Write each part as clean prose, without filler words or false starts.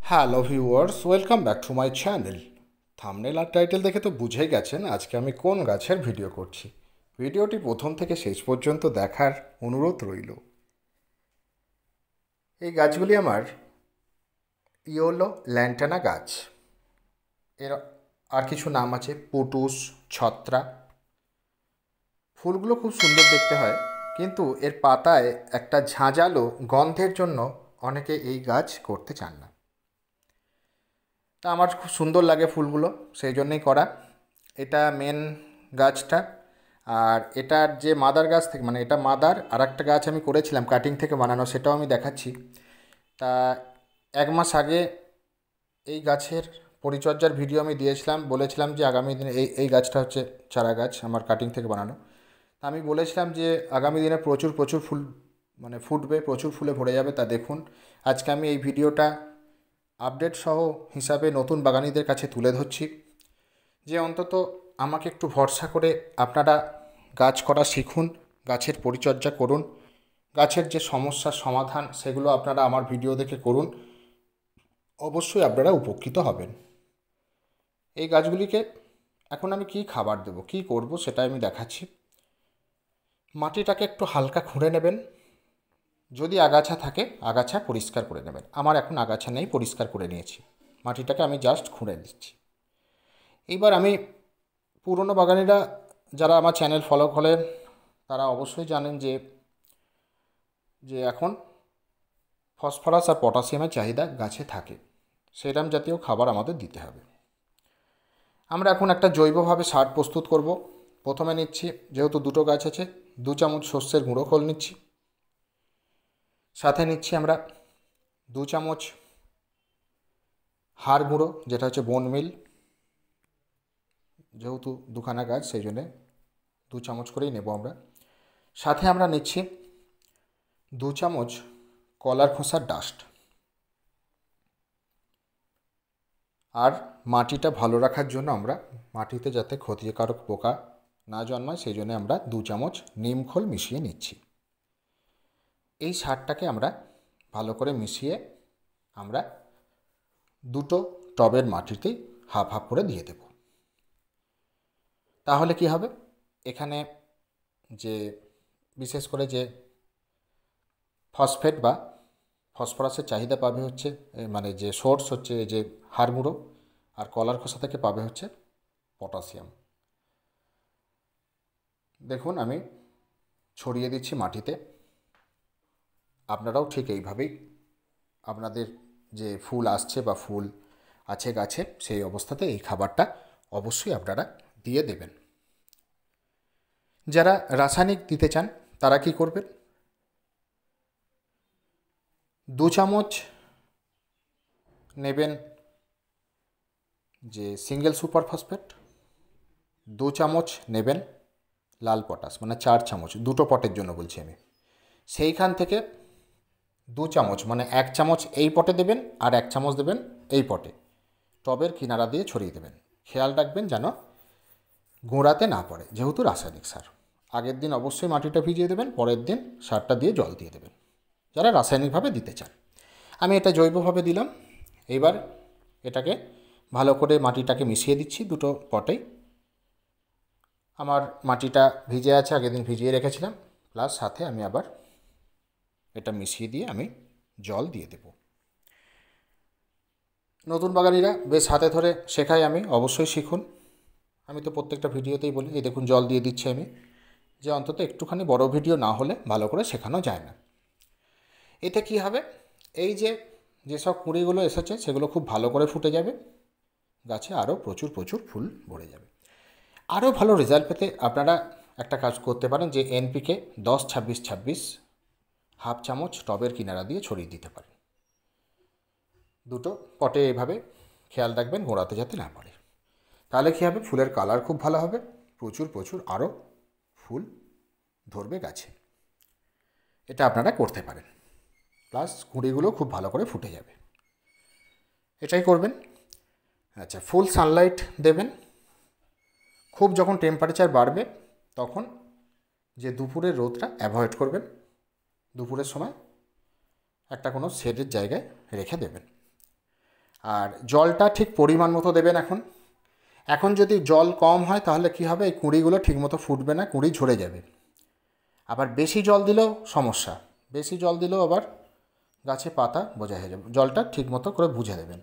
Hello viewers, welcome back to my channel. Thumbnail আর title দেখে তো বুঝেই গেছেন আজকে আমি কোন গাছের ভিডিও করছি। ভিডিওটি প্রথম থেকে শেষ পর্যন্ত দেখার অনুরোধ রইল। এই গাছগুলি আমার ইয়োলো ল্যান্টানা গাছ। এর আর কিছু নাম আছে পুটুস, ছত্রা। ফুলগুলো খুব সুন্দর দেখতে হয়, কিন্তু এর পাতায় একটা ঝাঁঝালো গন্ধের জন্য অনেকে এই গাছ করতে চান না। তা আমার খুব সুন্দর লাগে ফুলগুলো, সেই জন্যই করা। এটা মেন গাছটা। আর এটার যে মাদার গাছ থেকে, মানে এটা মাদার, আর একটা গাছ আমি করেছিলাম কাটিং থেকে বানানো, সেটাও আমি দেখাচ্ছি। তা 1 মাস আগে এই গাছের পরিচর্যার ভিডিও আমি দিয়েছিলাম, বলেছিলাম যে আগামী দিনে এই গাছটা হচ্ছে চারা গাছ আমার কাটিং থেকে বানানো। তা আমি বলেছিলাম যে আগামী দিনে প্রচুর প্রচুর ফুল মানে ফুটবে, প্রচুর ফুলে ভরে যাবে। তা দেখুন, আজকে আমি এই ভিডিওটা আপডেট সহ হিসাবে নতুন বাগানীদের কাছে তুলে ধরছি, যে অন্তত আমাকে একটু ভরসা করে আপনারা গাছ করা শিখুন, গাছের পরিচর্যা করুন, গাছের যে সমস্যার সমাধান সেগুলো আপনারা আমার ভিডিও দেখে করুন। অবশ্যই আপনারা উপকৃত হবেন। এই গাছগুলিকে এখন আমি কি খাবার দেব, কি করব, সেটা আমি দেখাচ্ছি। মাটিটাকে একটু হালকা খুঁড়ে নেবেন। যদি আগাছা থাকে আগাছা পরিষ্কার করে নেবেন। আমার এখন আগাছা নেই, পরিষ্কার করে নিয়েছি। মাটিটাকে আমি জাস্ট খুঁড়ে দিচ্ছি। এইবার আমি, পুরনো বাগানিরা যারা আমার চ্যানেল ফলো করেন তারা অবশ্যই জানেন যে যে এখন ফসফরাস আর পটাশিয়ামের চাহিদা গাছে থাকে। সেরাম জাতীয় খাবার আমাদের দিতে হবে। আমরা এখন একটা জৈবভাবে সার প্রস্তুত করব। প্রথমে নিচ্ছি, যেহেতু দুটো গাছ আছে, 2 চামচ শস্যের গুঁড়ো খোল নিচ্ছি। সাথে নিচ্ছি আমরা 2 চামচ হাড় গুঁড়ো, যেটা হচ্ছে বোন মিল। যেহেতু দুখানা গাছ সেই জন্যে 2 চামচ করেই নেব আমরা। সাথে আমরা নিচ্ছি 2 চামচ কলার খোসার ডাস্ট। আর মাটিটা ভালো রাখার জন্য আমরা, মাটিতে যাতে ক্ষতিকারক পোকা না জন্মায় সেই জন্য আমরা 2 চামচ নিম খোল মিশিয়ে নিচ্ছি। এই সারটাকে আমরা ভালো করে মিশিয়ে আমরা দুটো টবের মাটিতে হাফ হাফ করে দিয়ে দেব। তাহলে কি হবে, এখানে যে বিশেষ করে যে ফসফেট বা ফসফরাসের চাহিদা পাবে হচ্ছে, মানে যে সোর্স হচ্ছে এই যে হাড় গুঁড়ো, আর কলার খোসা থেকে পাবে হচ্ছে পটাশিয়াম। দেখুন আমি ছড়িয়ে দিচ্ছি মাটিতে। আপনারাও ঠিক এইভাবেই আপনাদের যে ফুল আসছে বা ফুল আছে গাছে, সেই অবস্থাতে এই খাবারটা অবশ্যই আপনারা দিয়ে দেবেন। যারা রাসায়নিক দিতে চান তারা কি করবেন, 2 চামচ নেবেন যে সিঙ্গেল সুপার ফসফেট, 2 চামচ নেবেন লাল পটাশ, মানে 4 চামচ, দুটো পটের জন্য বলছি আমি। সেইখান থেকে 2 চামচ, মানে 1 চামচ এই পটে দেবেন আর 1 চামচ দেবেন এই পটে, টবের কিনারা দিয়ে ছড়িয়ে দেবেন। খেয়াল রাখবেন যেন গোড়াতে না পড়ে, যেহেতু রাসায়নিক সার। আগের দিন অবশ্যই মাটিটা ভিজিয়ে দেবেন, পরের দিন সারটা দিয়ে জল দিয়ে দেবেন, যারা রাসায়নিকভাবে দিতে চান। আমি এটা জৈবভাবে দিলাম। এইবার এটাকে ভালো করে মাটিটাকে মিশিয়ে দিচ্ছি দুটো পটেই। আমার মাটিটা ভিজে আছে, আগের দিন ভিজিয়ে রেখেছিলাম, প্লাস সাথে আমি আবার এটা মিশিয়ে দিয়ে আমি জল দিয়ে দেব। নতুন বাগানিরা বেশ হাতে ধরে শেখাই আমি, অবশ্যই শিখুন। আমি তো প্রত্যেকটা ভিডিওতেই বলি, এই দেখুন জল দিয়ে দিচ্ছি আমি, যে অন্তত একটুখানি বড় ভিডিও না হলে ভালো করে শেখানো যায় না। এতে কি হবে, এই যে যেসব কুঁড়িগুলো এসেছে সেগুলো খুব ভালো করে ফুটে যাবে, গাছে আরও প্রচুর প্রচুর ফুল ভরে যাবে। আরও ভালো রেজাল্ট পেতে আপনারা একটা কাজ করতে পারেন, যে এনপিকে 10-26-26 হাফ চামচ টবের কিনারা দিয়ে ছড়িয়ে দিতে পারেন। দুটো পটে এভাবে খেয়াল রাখবেন গোড়াতে যাতে না পড়ে। তাহলে কী হবে, ফুলের কালার খুব ভালো হবে, প্রচুর প্রচুর আরও ফুল ধরবে গাছে। এটা আপনারা করতে পারেন, প্লাস কুঁড়িগুলো খুব ভালো করে ফুটে যাবে। এটাই করবেন। আচ্ছা, ফুল সানলাইট দেবেন। খুব যখন টেম্পারেচার বাড়বে তখন যে দুপুরের রোদটা অ্যাভয়েড করবেন, দুপুরের সময় একটা কোনো শেডের জায়গায় রেখে দেবেন। আর জলটা ঠিক পরিমাণ মতো দেবেন। এখন যদি জল কম হয় তাহলে কি হবে, এই কুঁড়িগুলো ঠিকমতো ফুটবে না, কুঁড়ি ঝরে যাবে। আবার বেশি জল দিলেও সমস্যা, বেশি জল দিলেও আবার গাছে পাতা বোঝা হয়ে যাবে। জলটা ঠিকমতো করে বুঝে দেবেন।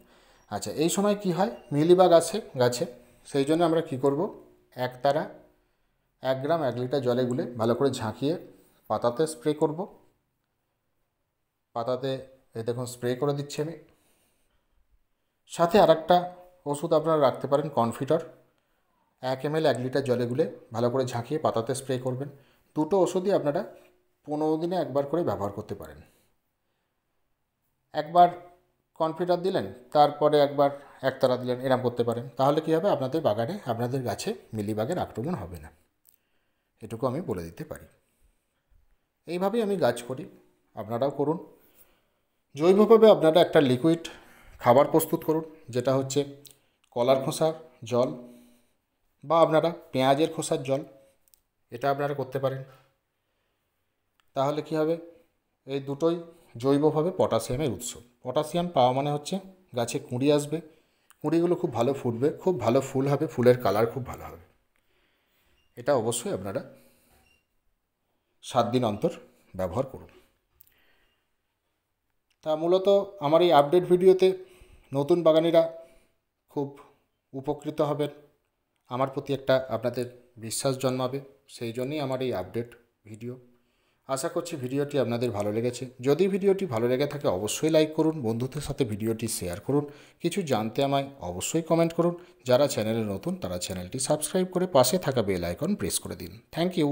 আচ্ছা, এই সময় কি হয়, মিলিবাগ আছে গাছে, সেই জন্য আমরা কি করব, 1 গ্রাম 1 লিটার জলে গুলে ভালো করে ঝাঁকিয়ে পাতাতে স্প্রে করব। পাতাতে এই দেখুন স্প্রে করে দিচ্ছি আমি। সাথে আরেকটা ওষুধ আপনারা রাখতে পারেন, কনফিডর। 1 ml 1 লিটার জলে গুলে ভালো করে ঝাঁকিয়ে পাতাতে স্প্রে করবেন। দুটো ওষুধই আপনারা 15 দিনে একবার করে ব্যবহার করতে পারেন। একবার কনফিডর দিলেন, তারপরে একবার একতারা দিলেন, এরম করতে পারেন। তাহলে কী হবে, আপনাদের বাগানে, আপনাদের গাছে মিলিবাগের আক্রমণ হবে না। এটুকু আমি বলে দিতে পারি। এইভাবেই আমি গাছ করি, আপনারাও করুন। জৈবভাবে আপনারা একটা লিকুইড খাবার প্রস্তুত করুন, যেটা হচ্ছে কলার খোসার জল বা আপনারা পেঁয়াজের খোসার জল, এটা আপনারা করতে পারেন। তাহলে কি হবে, এই দুটোই জৈবভাবে পটাশিয়ামের উৎস। পটাশিয়াম পাওয়া মানে হচ্ছে গাছে কুঁড়ি আসবে, কুঁড়িগুলো খুব ভালো ফুটবে, খুব ভালো ফুল হবে, ফুলের কালার খুব ভালো হবে। এটা অবশ্যই আপনারা 7 দিন অন্তর ব্যবহার করুন। তা মূলত আমার এই আপডেট ভিডিওতে নতুন বাগানিরা খুব উপকৃত হবেন, আমার প্রতি একটা আপনাদের বিশ্বাস জন্মাবে, সেই জন্যই আমার এই আপডেট ভিডিও। আশা করছি ভিডিওটি আপনাদের ভালো লেগেছে। যদি ভিডিওটি ভালো লেগে থাকে অবশ্যই লাইক করুন, বন্ধুদের সাথে ভিডিওটি শেয়ার করুন, কিছু জানতে আমায় অবশ্যই কমেন্ট করুন। যারা চ্যানেলে নতুন তারা চ্যানেলটি সাবস্ক্রাইব করে পাশে থাকা বেল আইকন প্রেস করে দিন। Thank you.